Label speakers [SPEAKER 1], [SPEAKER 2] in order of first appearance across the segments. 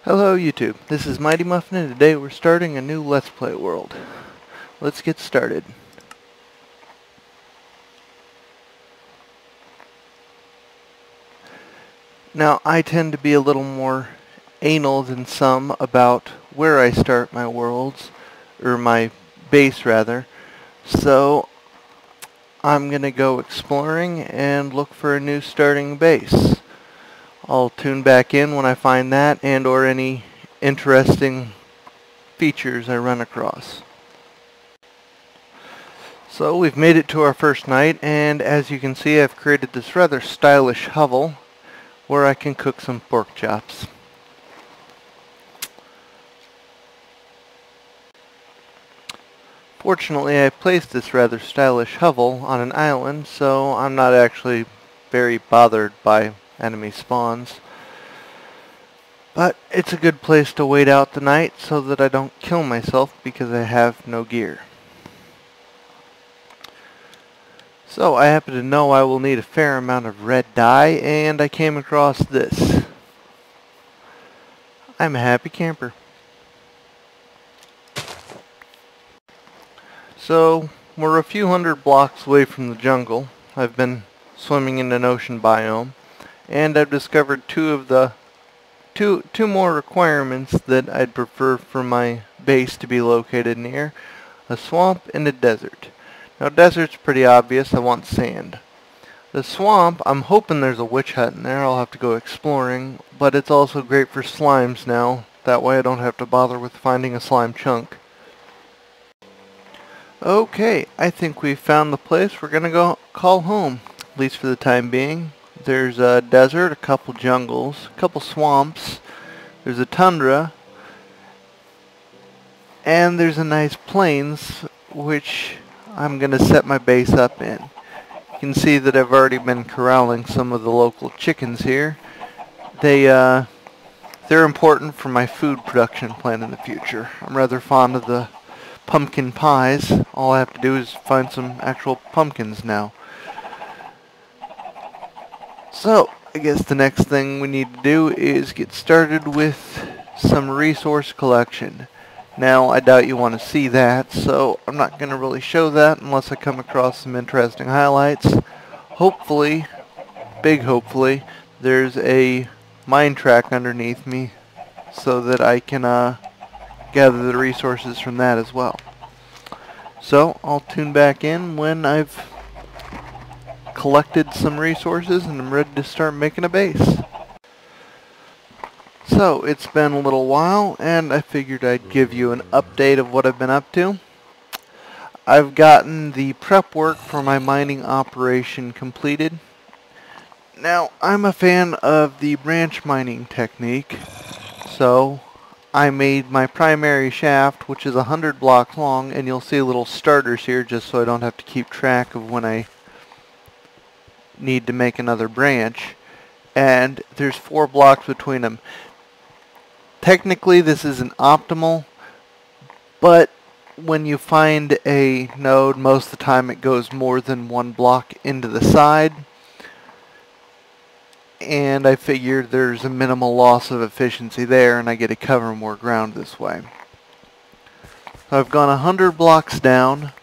[SPEAKER 1] Hello YouTube, this is Mightymuffin and today we're starting a new Let's Play world. Let's get started. Now I tend to be a little more anal than some about where I start my worlds, or my base rather, so I'm gonna go exploring and look for a new starting base. I'll tune back in when I find that and or any interesting features I run across. So we've made it to our first night, and as you can see I've created this rather stylish hovel where I can cook some pork chops. Fortunately I placed this rather stylish hovel on an island, so I'm not actually very bothered by enemy spawns. But it's a good place to wait out the night so that I don't kill myself because I have no gear. So I happen to know I will need a fair amount of red dye, and I came across this. I'm a happy camper. So we're a few hundred blocks away from the jungle. I've been swimming in an ocean biome, and I've discovered two more requirements that I'd prefer for my base to be located near: a swamp and a desert. Now desert's pretty obvious, I want sand. The swamp, I'm hoping there's a witch hut in there, I'll have to go exploring, but it's also great for slimes now, that way I don't have to bother with finding a slime chunk. Okay, I think we've found the place we're gonna go call home, at least for the time being. There's a desert, a couple jungles, a couple swamps, there's a tundra, and there's a nice plains, which I'm going to set my base up in. You can see that I've already been corralling some of the local chickens here. They're important for my food production plan in the future. I'm rather fond of the pumpkin pies. All I have to do is find some actual pumpkins now. So, I guess the next thing we need to do is get started with some resource collection. Now, I doubt you want to see that, so I'm not going to really show that unless I come across some interesting highlights. Hopefully, big hopefully, there's a mine track underneath me so that I can gather the resources from that as well. So, I'll tune back in when I've collected some resources and I'm ready to start making a base. So it's been a little while and I figured I'd give you an update of what I've been up to. I've gotten the prep work for my mining operation completed. Now I'm a fan of the branch mining technique, so I made my primary shaft, which is 100 blocks long, and you'll see little starters here just so I don't have to keep track of when I need to make another branch, and there's 4 blocks between them. Technically this isn't optimal, but when you find a node, most of the time it goes more than 1 block into the side, and I figured there's a minimal loss of efficiency there and I get to cover more ground this way. So I've gone 100 blocks down.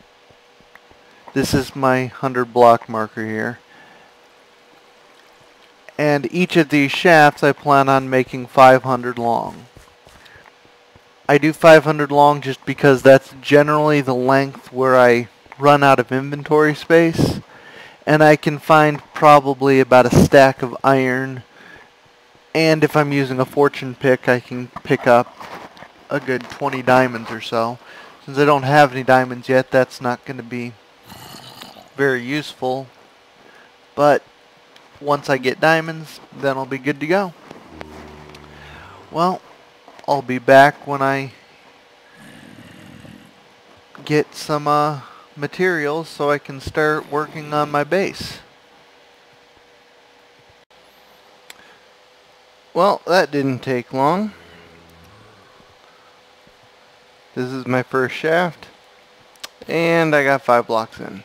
[SPEAKER 1] This is my 100 block marker here. And each of these shafts I plan on making 500 long. I do 500 long just because that's generally the length where I run out of inventory space, and I can find probably about a stack of iron, and if I'm using a fortune pick I can pick up a good 20 diamonds or so. Since I don't have any diamonds yet, that's not going to be very useful, but once I get diamonds, then I'll be good to go. Well, I'll be back when I get some materials so I can start working on my base. Well, that didn't take long. This is my first shaft, and I got 5 blocks in.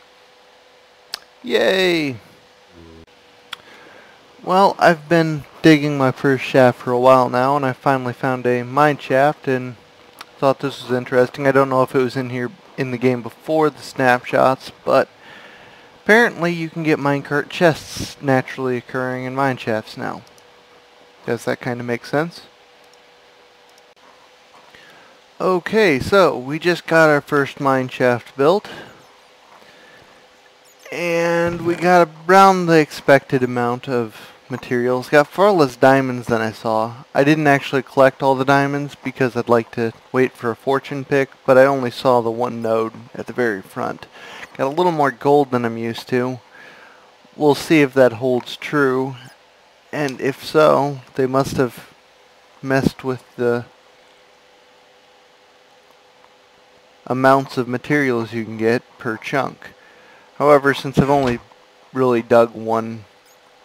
[SPEAKER 1] Yay! Well, I've been digging my first shaft for a while now, and I finally found a mine shaft and thought this was interesting. I don't know if it was in here in the game before the snapshots, but apparently you can get minecart chests naturally occurring in mine shafts now. Does that kind of make sense? Okay, so we just got our first mine shaft built. And we got around the expected amount of materials. Got far less diamonds than I saw. I didn't actually collect all the diamonds because I'd like to wait for a fortune pick, but I only saw the one node at the very front. Got a little more gold than I'm used to. We'll see if that holds true, and if so, they must have messed with the amounts of materials you can get per chunk. However, since I've only really dug one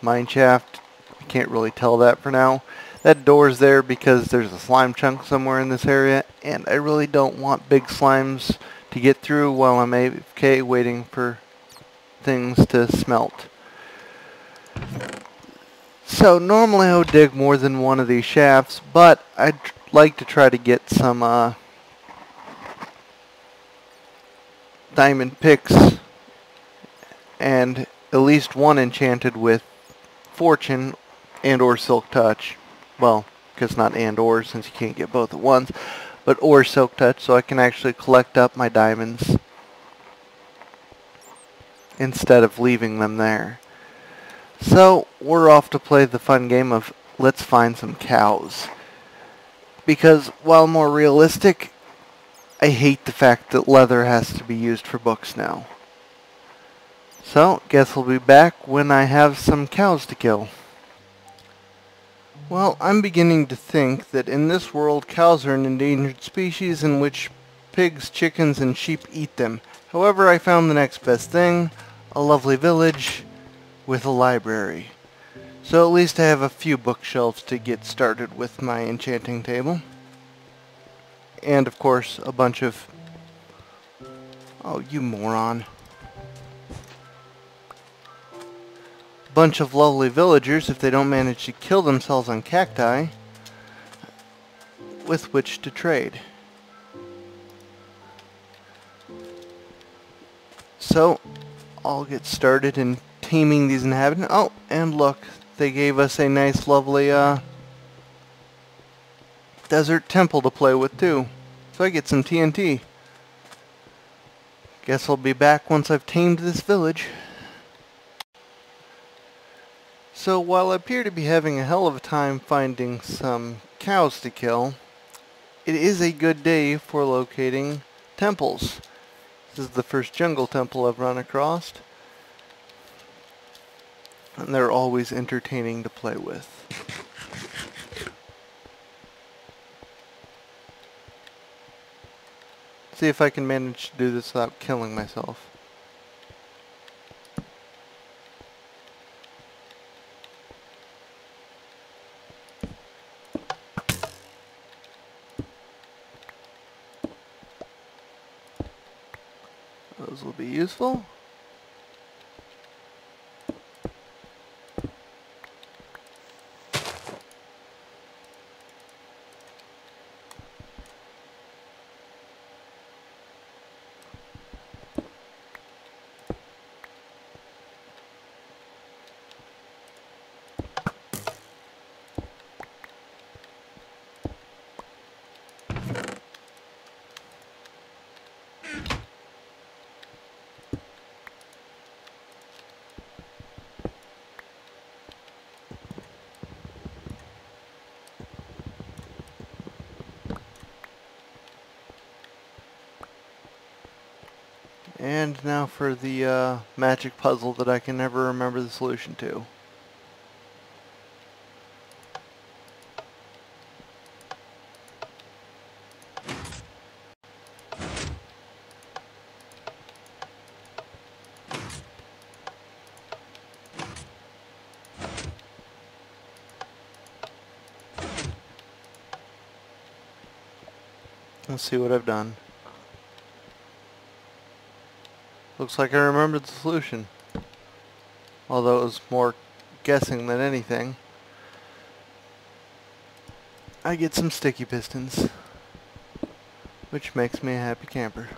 [SPEAKER 1] mine shaft, I can't really tell that for now. That door's there because there's a slime chunk somewhere in this area, and I really don't want big slimes to get through while I'm AFK waiting for things to smelt. So normally I would dig more than one of these shafts, but I'd like to try to get some diamond picks and at least one enchanted with fortune and or silk touch. Well, because not and or, since you can't get both at once, but or silk touch, so I can actually collect up my diamonds instead of leaving them there. So we're off to play the fun game of let's find some cows. Because while more realistic, I hate the fact that leather has to be used for books now. So, guess we'll be back when I have some cows to kill. Well, I'm beginning to think that in this world, cows are an endangered species in which pigs, chickens, and sheep eat them. However, I found the next best thing, a lovely village with a library. So at least I have a few bookshelves to get started with my enchanting table. And of course, a bunch of... Oh, you moron. Bunch of lovely villagers if they don't manage to kill themselves on cacti with which to trade. So, I'll get started in taming these inhabitants. Oh, and look, they gave us a nice lovely desert temple to play with too. So I get some TNT. Guess I'll be back once I've tamed this village. So while I appear to be having a hell of a time finding some cows to kill, it is a good day for locating temples. This is the first jungle temple I've run across, and they're always entertaining to play with. See if I can manage to do this without killing myself. Those will be useful. And now for the magic puzzle that I can never remember the solution to. Let's see what I've done. Looks like I remembered the solution. Although it was more guessing than anything. I get some sticky pistons, which makes me a happy camper.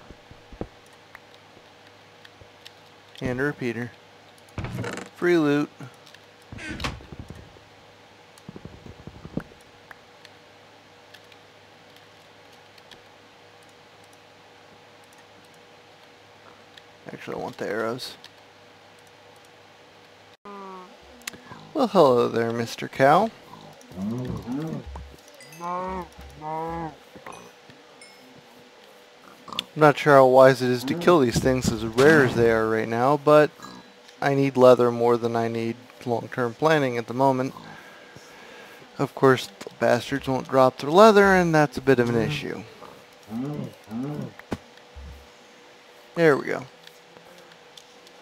[SPEAKER 1] And a repeater. Free loot. Actually, I want the arrows. Well, hello there, Mr. Cow. I'm not sure how wise it is to kill these things as rare as they are right now, but I need leather more than I need long-term planning at the moment. Of course, the bastards won't drop their leather, and that's a bit of an issue. There we go.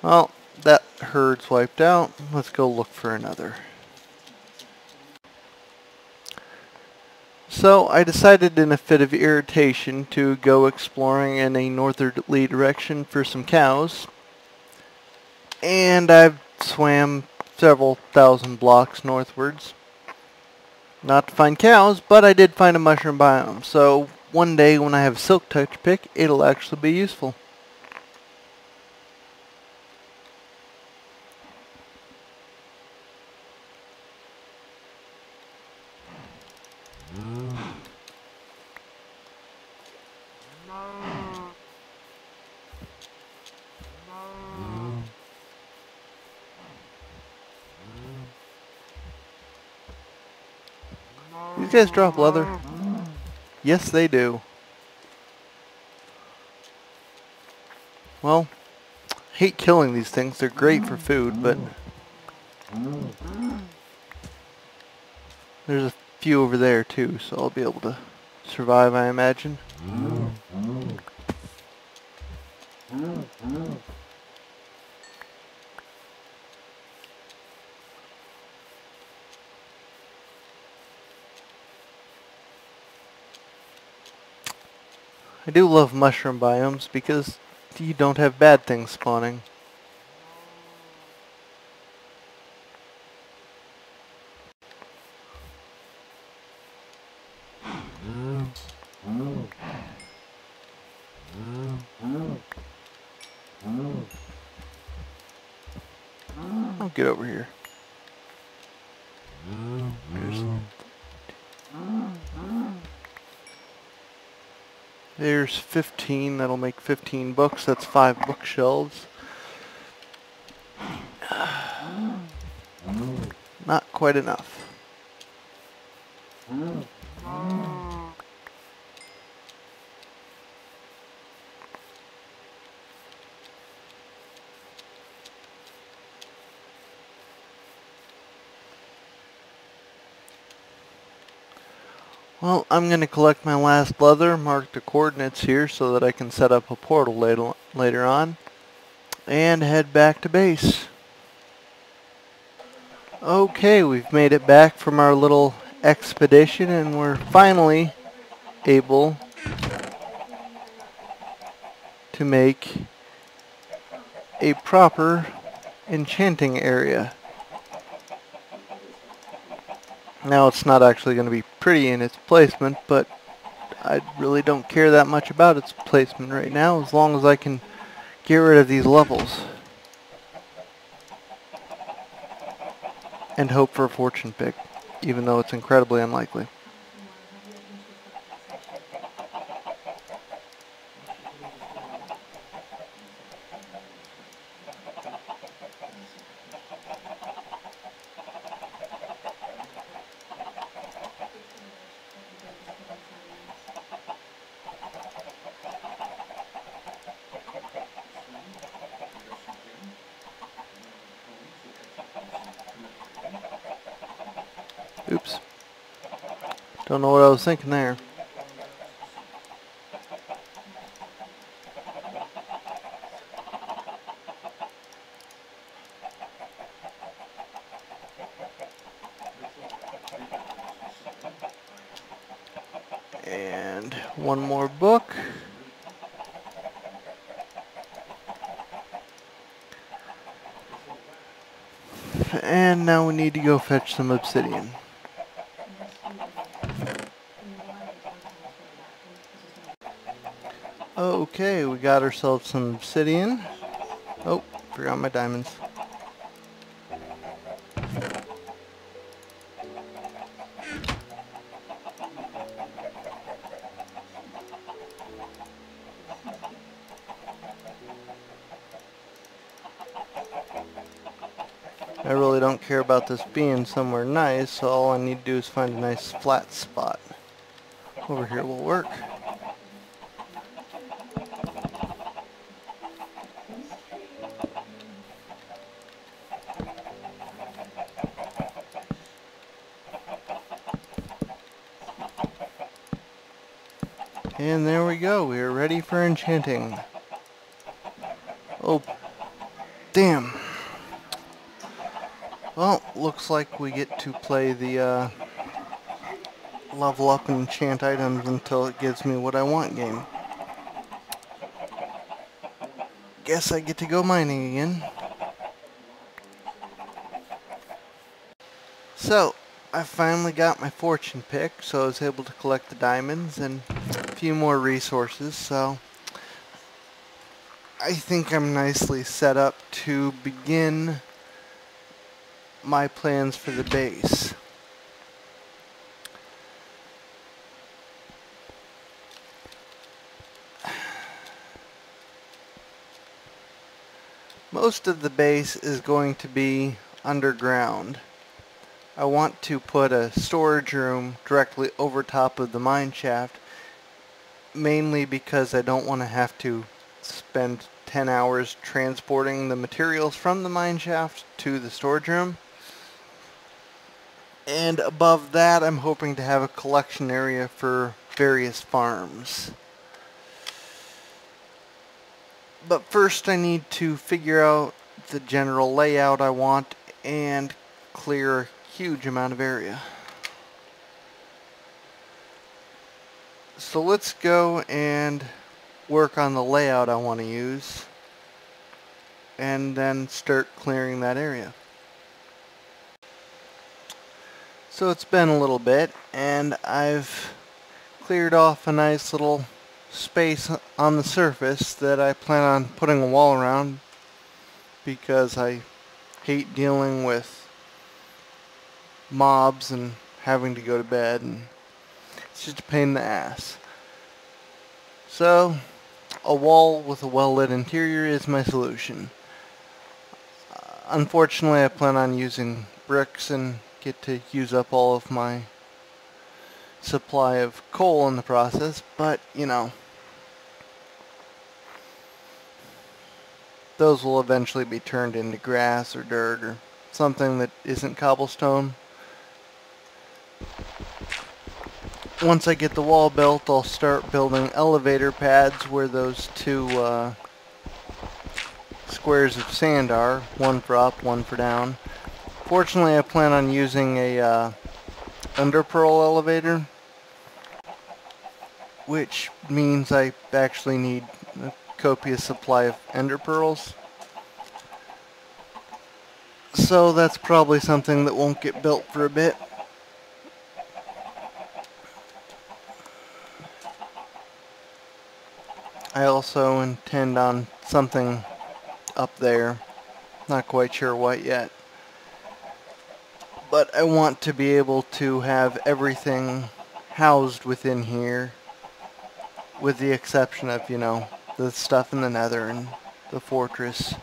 [SPEAKER 1] Well, that herd's wiped out. Let's go look for another. So I decided in a fit of irritation to go exploring in a northerly direction for some cows. And I've swam several thousand blocks northwards. Not to find cows, but I did find a mushroom biome. So one day when I have a silk touch pick, it'll actually be useful. These guys drop leather. Yes, they do. Well, hate killing these things. They're great for food, but there's a few over there too, so I'll be able to survive, I imagine. I do love mushroom biomes because you don't have bad things spawning. I'll get over here. There's 15, that'll make 15 books, that's 5 bookshelves. Not quite enough. Well, I'm going to collect my last leather, mark the coordinates here so that I can set up a portal later on, and head back to base. Okay, we've made it back from our little expedition, and we're finally able to make a proper enchanting area. Now, it's not actually going to be pretty in its placement, but I really don't care that much about its placement right now, as long as I can get rid of these levels. And hope for a fortune pick, even though it's incredibly unlikely. Oops. Don't know what I was thinking there. And one more book. And And now we need to go fetch some obsidian. Okay, we got ourselves some obsidian. Oh, forgot my diamonds. I really don't care about this being somewhere nice, so all I need to do is find a nice flat spot. Over here will work. And there we go, we are ready for enchanting. Oh, damn. Well, looks like we get to play the level up and enchant items until it gives me what I want game. Guess I get to go mining again. So, I finally got my fortune pick, so I was able to collect the diamonds and a few more resources, so I think I'm nicely set up to begin my plans for the base. Most of the base is going to be underground. I want to put a storage room directly over top of the mine shaft, mainly because I don't want to have to spend 10 hours transporting the materials from the mine shaft to the storage room. And above that, I'm hoping to have a collection area for various farms. But first I need to figure out the general layout I want and clear a huge amount of area. So let's go and work on the layout I want to use and then start clearing that area. So it's been a little bit and I've cleared off a nice little space on the surface that I plan on putting a wall around because I hate dealing with mobs and having to go to bed, and it's just a pain in the ass. So a wall with a well-lit interior is my solution. Unfortunately, I plan on using bricks and get to use up all of my supply of coal in the process, but you know, those will eventually be turned into grass or dirt or something that isn't cobblestone. Once I get the wall built, I'll start building elevator pads where those two squares of sand are, one for up, one for down. Fortunately, I plan on using a underpearl elevator, which means I actually need a copious supply of ender pearls. So that's probably something that won't get built for a bit. I also intend on something up there. Not quite sure what yet. But I want to be able to have everything housed within here, with the exception of, you know, the stuff in the nether and the fortress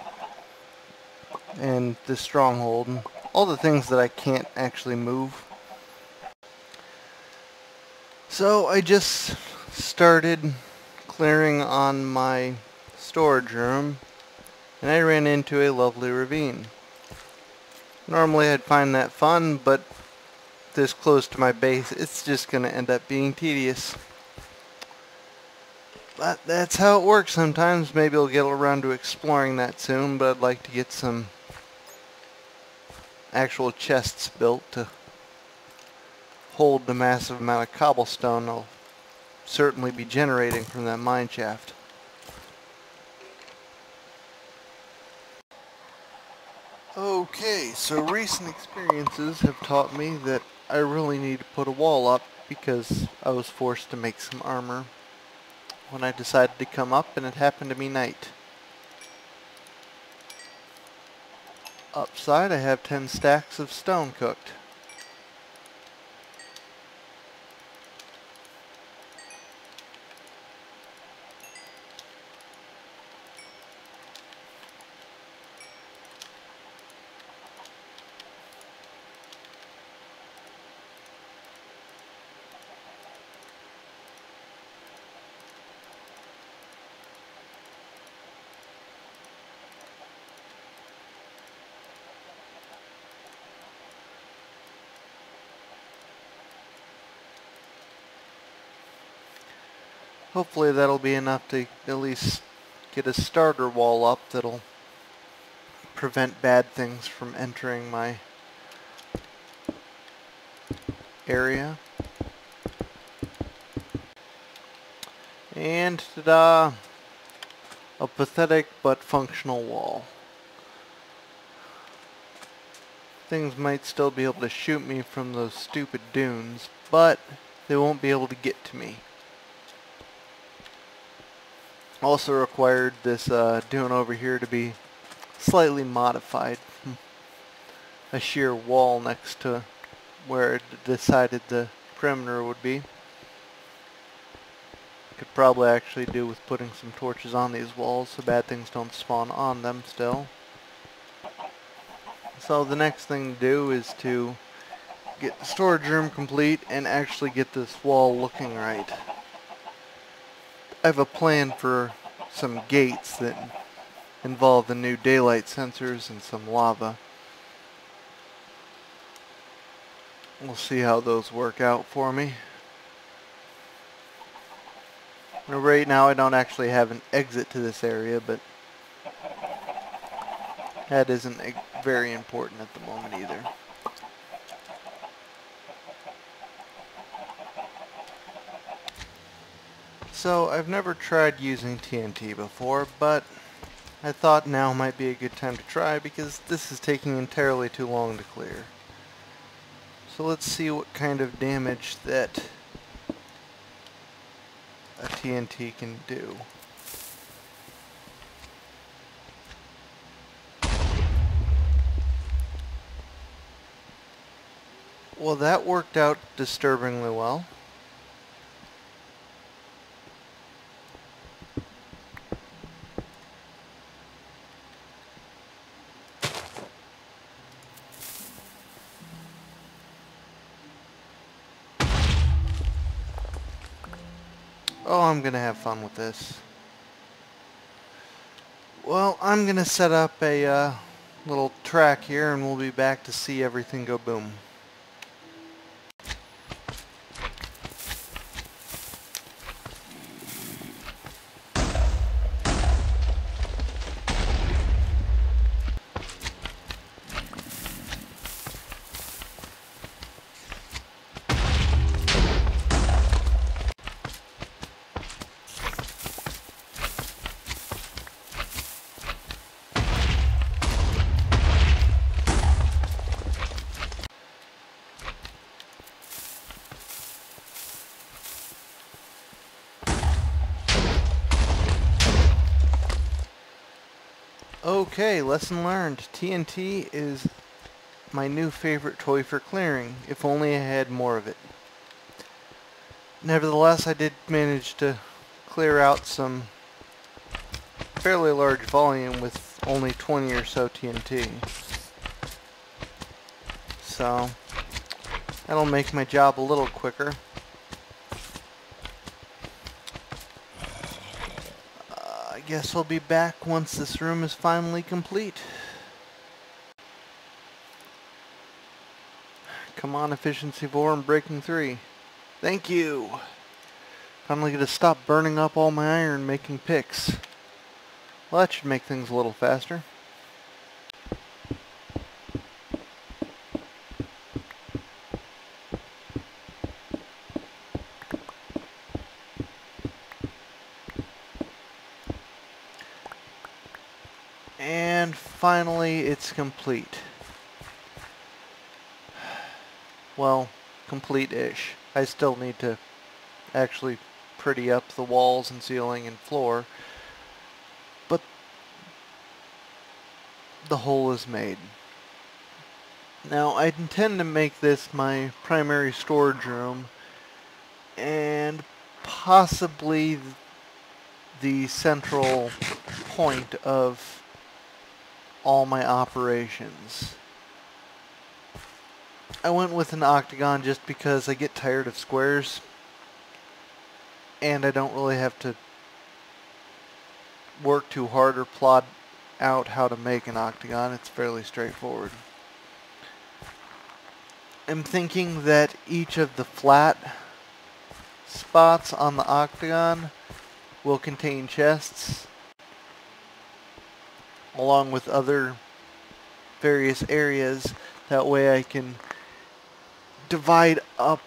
[SPEAKER 1] and the stronghold and all the things that I can't actually move. So I just started clearing on my storage room and I ran into a lovely ravine. Normally I'd find that fun, but this close to my base, it's just going to end up being tedious. But that's how it works sometimes. Maybe I'll get around to exploring that soon, but I'd like to get some actual chests built to hold the massive amount of cobblestone I'll certainly be generating from that mine shaft. Okay, so recent experiences have taught me that I really need to put a wall up because I was forced to make some armor when I decided to come up, and it happened to be night. Upside I have 10 stacks of stone cooked. Hopefully that'll be enough to at least get a starter wall up that'll prevent bad things from entering my area. And ta-da! A pathetic but functional wall. Things might still be able to shoot me from those stupid dunes, but they won't be able to get to me. Also required this dune over here to be slightly modified. A sheer wall next to where it decided the perimeter would be. Could probably actually do with putting some torches on these walls so bad things don't spawn on them still. So the next thing to do is to get the storage room complete and actually get this wall looking right. I have a plan for some gates that involve the new daylight sensors and some lava. We'll see how those work out for me. Right now I don't actually have an exit to this area, but that isn't very important at the moment either. So I've never tried using TNT before, but I thought now might be a good time to try because this is taking entirely too long to clear. So let's see what kind of damage that a TNT can do. Well, that worked out disturbingly well. Oh, I'm gonna have fun with this. Well, I'm gonna set up a little track here and we'll be back to see everything go boom. Okay, lesson learned. TNT is my new favorite toy for clearing, if only I had more of it. Nevertheless, I did manage to clear out some fairly large volume with only 20 or so TNT. So, that'll make my job a little quicker. I guess I'll be back once this room is finally complete. Come on, efficiency 4 and breaking 3. Thank you! Finally get to stop burning up all my iron making picks. Well, that should make things a little faster. And finally it's complete. Well, complete-ish. I still need to actually pretty up the walls and ceiling and floor, but the hole is made. Now I intend to make this my primary storage room and possibly the central point of all my operations. I went with an octagon just because I get tired of squares and I don't really have to work too hard or plot out how to make an octagon. It's fairly straightforward. I'm thinking that each of the flat spots on the octagon will contain chests along with other various areas. That way I can divide up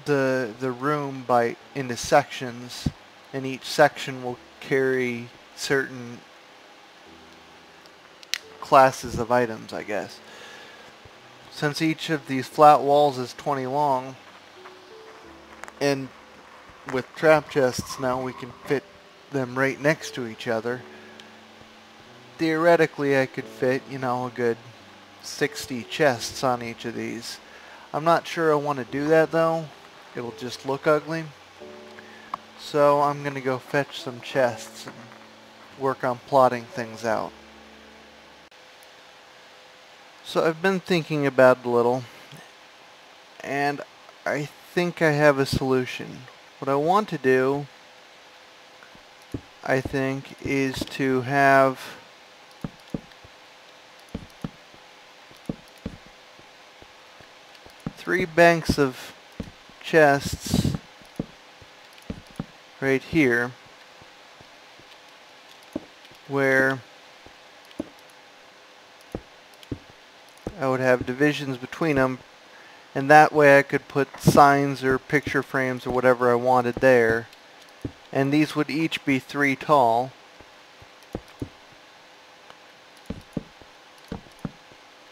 [SPEAKER 1] the room into sections, and each section will carry certain classes of items, I guess. Since each of these flat walls is 20 long, and with trap chests now we can fit them right next to each other, theoretically I could fit, a good 60 chests on each of these. I'm not sure I want to do that though. It'll just look ugly. So I'm going to go fetch some chests and work on plotting things out. So I've been thinking about it a little, and I think I have a solution. What I want to do, I think, is to have three banks of chests right here, where I would have divisions between them, and that way I could put signs or picture frames or whatever I wanted there, and these would each be 3 tall.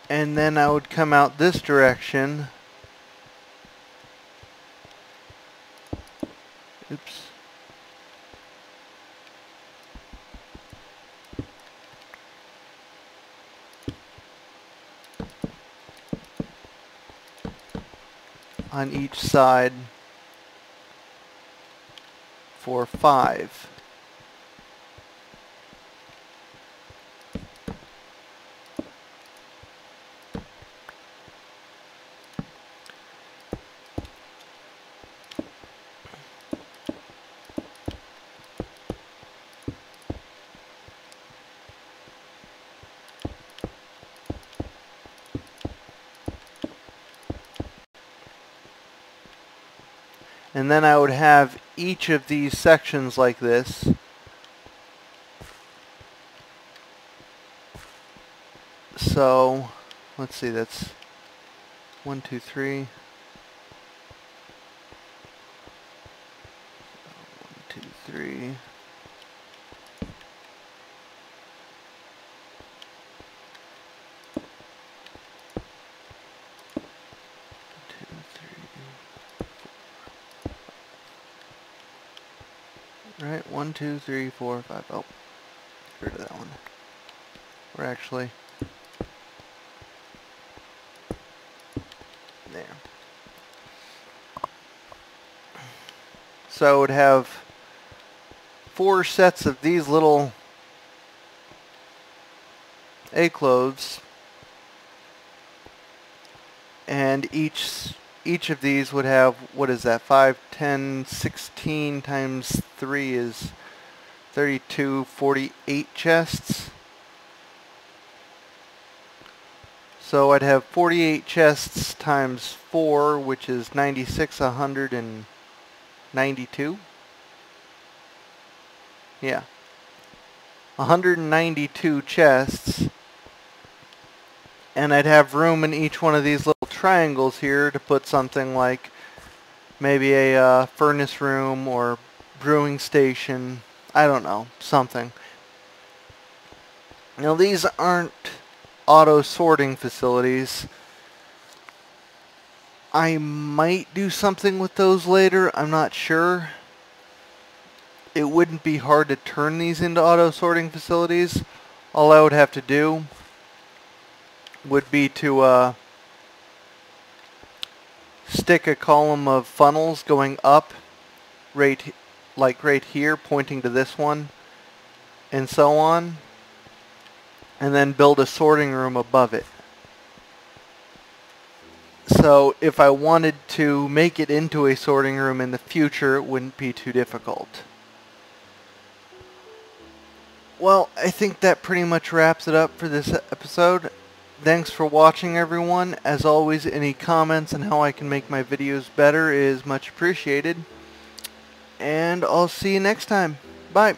[SPEAKER 1] And then I would come out this direction. Oops. On each side for 5. And then I would have each of these sections like this. So, let's see, that's 1, 2, 3. 1, 2, 3. Right, 1, 2, 3, 4, 5. Oh, get rid of that one. We're actually there. So I would have 4 sets of these little A-clothes, and each of these would have, what is that, 5, 10, 16 times 3 is 32, 48 chests. So I'd have 48 chests times 4, which is 96, 192. Yeah. 192 chests. And I'd have room in each one of these little triangles here to put something like maybe a furnace room or brewing station. I don't know, something. Now these aren't auto sorting facilities. I might do something with those later, I'm not sure. It wouldn't be hard to turn these into auto sorting facilities. All I would have to do would be to stick a column of funnels going up right here, pointing to this one, and so on, and then build a sorting room above it. So if I wanted to make it into a sorting room in the future, it wouldn't be too difficult. Well, I think that pretty much wraps it up for this episode. Thanks for watching, everyone. As always, any comments on how I can make my videos better is much appreciated. And I'll see you next time. Bye.